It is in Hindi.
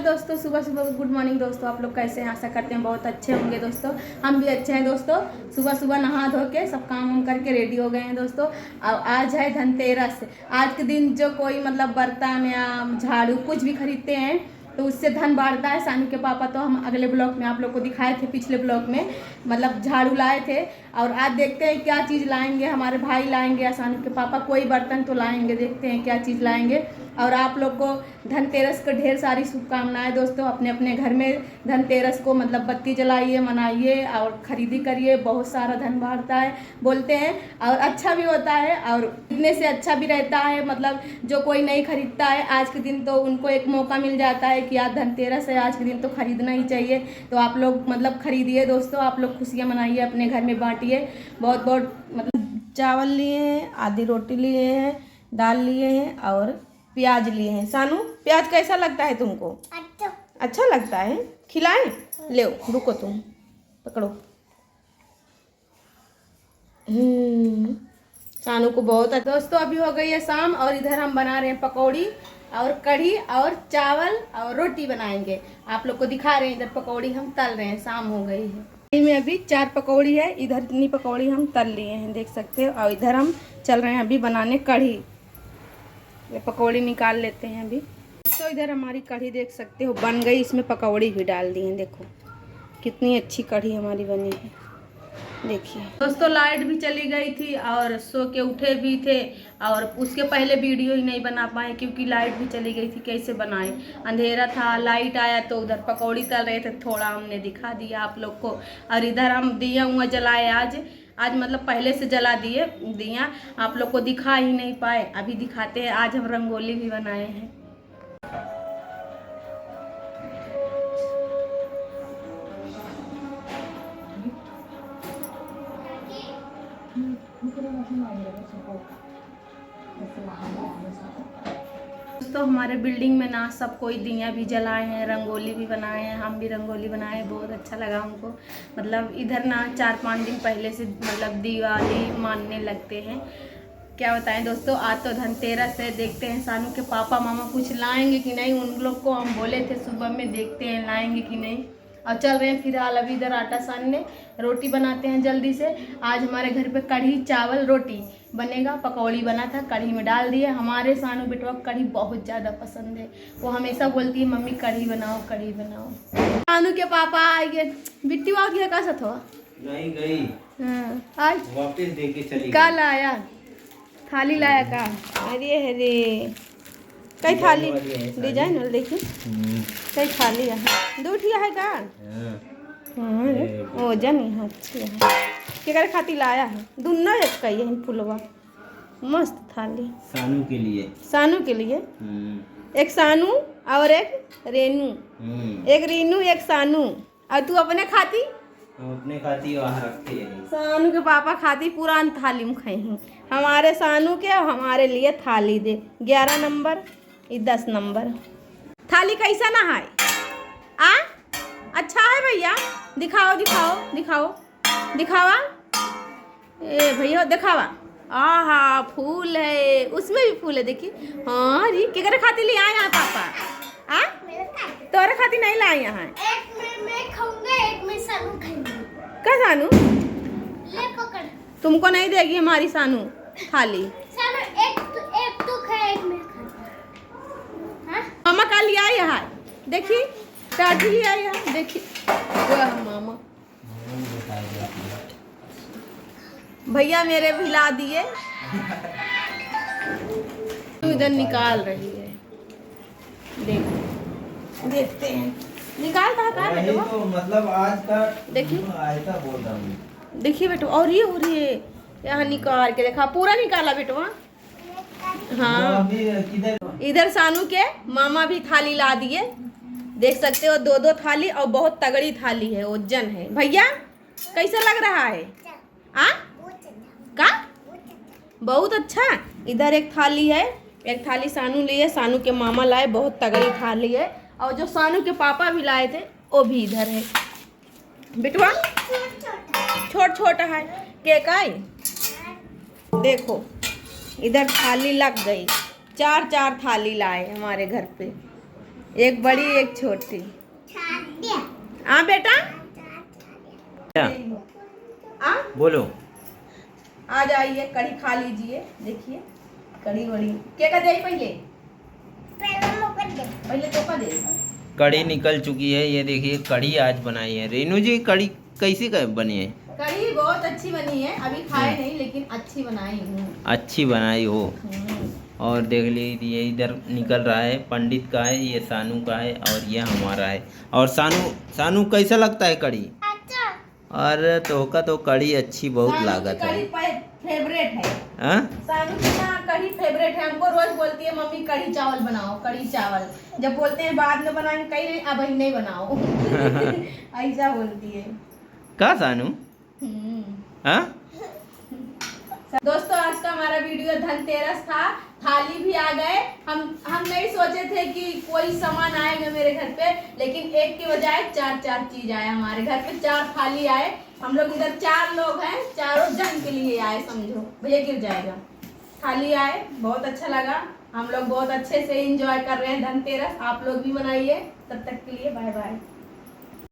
दोस्तों, सुबह सुबह गुड मॉर्निंग दोस्तों। आप लोग कैसे हैं? आशा करते हैं बहुत अच्छे होंगे दोस्तों। हम भी अच्छे हैं दोस्तों। सुबह सुबह नहा धो के सब काम वाम करके रेडी हो गए हैं दोस्तों। अब आज है धनतेरस। आज के दिन जो कोई मतलब बर्तन या झाड़ू कुछ भी खरीदते हैं तो उससे धन बढ़ता है। सानू के पापा तो हम अगले ब्लॉग में आप लोग को दिखाए थे, पिछले ब्लॉग में मतलब झाड़ू लाए थे। और आज देखते हैं क्या चीज़ लाएंगे। हमारे भाई लाएंगे या सानू के पापा कोई बर्तन तो लाएंगे। देखते हैं क्या चीज़ लाएंगे। और आप लोग को धनतेरस को ढेर सारी शुभकामनाएं दोस्तों। अपने अपने घर में धनतेरस को मतलब बत्ती जलाइए, मनाइए और ख़रीदी करिए। बहुत सारा धन बढ़ता है बोलते हैं और अच्छा भी होता है और इतने से अच्छा भी रहता है। मतलब जो कोई नहीं खरीदता है आज के दिन तो उनको एक मौका मिल जाता है कि आज धनतेरस है, आज के दिन तो खरीदना ही चाहिए। तो आप लोग मतलब खरीदिए दोस्तों। आप लोग खुशियाँ मनाइए, अपने घर में बांटिए। बहुत बहुत मतलब चावल लिए हैं, आधी रोटी लिए हैं, दाल लिए हैं और प्याज लिए हैं। सानू प्याज कैसा लगता है तुमको? अच्छा लगता है। खिलाएं? ले रुको, तुम पकड़ो। सानू को बहुत दोस्तों अभी हो गई है शाम और इधर हम बना रहे हैं पकौड़ी और कढ़ी और चावल और रोटी बनाएंगे। आप लोग को दिखा रहे हैं। इधर पकौड़ी हम तल रहे हैं, शाम हो गई है। में अभी 4 पकौड़ी है, इधर इतनी पकौड़ी हम तल लिए हैं देख सकते हो। और इधर हम चल रहे हैं अभी बनाने कढ़ी। ये पकौड़ी निकाल लेते हैं अभी। तो इधर हमारी कढ़ी देख सकते हो बन गई। इसमें पकौड़ी भी डाल दी हैं। देखो कितनी अच्छी कढ़ी हमारी बनी है। देखिए दोस्तों, लाइट भी चली गई थी और सो के उठे भी थे और उसके पहले वीडियो ही नहीं बना पाए क्योंकि लाइट भी चली गई थी। कैसे बनाए, अंधेरा था। लाइट आया तो उधर पकौड़ी तल रहे थे, थोड़ा हमने दिखा दिया आप लोग को। और इधर हम दिया हुआ जलाए आज मतलब पहले से जला दिए दिया। आप लोग को दिखा ही नहीं पाए, अभी दिखाते हैं। आज हम रंगोली भी बनाए हैं। तो हमारे बिल्डिंग में ना सब कोई दिया भी जलाए हैं, रंगोली भी बनाए हैं। हम भी रंगोली बनाए, बहुत अच्छा लगा हमको। मतलब इधर ना 4-5 दिन पहले से मतलब दिवाली मानने लगते हैं। क्या बताएं दोस्तों, आज तो धनतेरस है। देखते हैं सानू के पापा मामा कुछ लाएंगे कि नहीं। उन लोग को हम बोले थे सुबह में, देखते हैं लाएंगे कि नहीं। और चल रहे हैं फिलहाल अभी इधर आटा सानने, रोटी बनाते हैं जल्दी से। आज हमारे घर पे कढ़ी चावल रोटी बनेगा। पकौड़ी बना था, कढ़ी में डाल दिए। हमारे सानू बेटवा कढ़ी बहुत ज़्यादा पसंद है। वो हमेशा बोलती है मम्मी कढ़ी बनाओ, कढ़ी बनाओ। सानू के पापा आएंगे। बिट्टी आ गया का साथ हो? नहीं गई। हाँ आज वापस दे के चली। कल आया थाली लाया का? अरे अरे कई थाली डिजाइन वाला देखिए। कई थाली है, 2 ठिया है का? हाँ ओजन यहाँ अच्छी है। केकर खाती लाया है? दोनों एक कई है फुलवा। मस्त थाली सानू के लिए। सानू के लिए एक सानू और एक रेनू। एक रीनू एक सानू। और तू अपने खाती? हम अपने खाती वहाँ रखते हैं। सानू के पापा खाती पुरान थाली में खाई। हमारे सानू के और हमारे लिए थाली दे। 11 नंबर, 10 नंबर थाली। कैसा ना है? अच्छा है भैया? दिखाओ दिखाओ दिखाओ दिखावा। ए भैया दिखावा। आहा फूल है, उसमें भी फूल है देखिए। हाँ री केकर खाती ले आए यहाँ पापा? तोरे खाती नहीं लाए यहाँ? एक मैं खाऊंगा, एक मैं सानू खाएंगे। क्या सानू? ले पकड़। तुमको नहीं देगी हमारी सानू थाली। सानू एक तू खाए, एक मैं खाऊंगा। हाँ मामा का लिया यहाँ देखी, टाटी लिया यहाँ देखी। मामा भैया मेरे भिला दिए। इधर निकाल रही है, देखते हैं निकालता है का बेटवा। तो मतलब आज का देखिए, ऐसा बोल रहा हूँ। देखिए बेटवा। और ये यहाँ निकाल के देखा, पूरा निकाला बेटवा। हाँ इधर सानू के मामा भी थाली ला दिए, देख सकते हो। 2-2 थाली और बहुत तगड़ी थाली है, वजन है। भैया कैसा लग रहा है? का बहुत अच्छा। इधर एक थाली है, एक थाली सानू लिए, सानू के मामा लाए, बहुत तगड़ी थाली है। और जो सानू के पापा भी लाए थे वो भी इधर है बेटवा। छोट छोटा है केक आई। देखो इधर थाली लग गई। 4-4 थाली लाए हमारे घर पे। एक बड़ी एक छोटी। हाँ बेटा क्या आ बोलो। आ जाइए, कढ़ी खा लीजिए। देखिए कढ़ी वड़ी क्या कर दे पहले पहले तो का दे। कढ़ी निकल चुकी है, ये देखिए कढ़ी आज बनाई है रेनू जी। कढ़ी कैसी बनी है? कढ़ी बहुत अच्छी बनी है, अभी खाए नहीं लेकिन अच्छी बनाई हूँ। अच्छी बनाई हो। और देख लीजिए इधर निकल रहा है पंडित का है, ये सानू का है और ये हमारा है। और सानू कैसा लगता है कढ़ी? अरे तो कढ़ी अच्छी बहुत लागत है। कढ़ी फेवरेट है। हाँ? सानू की ना कढ़ी फेवरेट है, हमको रोज बोलती है मम्मी कढ़ी चावल बनाओ कढ़ी चावल। जब बोलते हैं बाद में बनाएंगे, कहीं नहीं अब ही नहीं बनाओ। ऐसा बोलती है। का सानू? हाँ? दोस्तों आज का हमारा वीडियो धनतेरस था, थाली भी आ गए। हम नहीं सोचे थे कि कोई सामान आएगा मेरे घर पे, लेकिन एक के बजाय चार चीज आए हमारे घर पे। 4 थाली आए। हम लोग इधर 4 लोग हैं, चारों जन के लिए आए, समझो भैया गिर जाएगा। थाली आए, बहुत अच्छा लगा। हम लोग बहुत अच्छे से एंजॉय कर रहे हैं धनतेरस। आप लोग भी मनाइए। तब तक के लिए बाय बाय।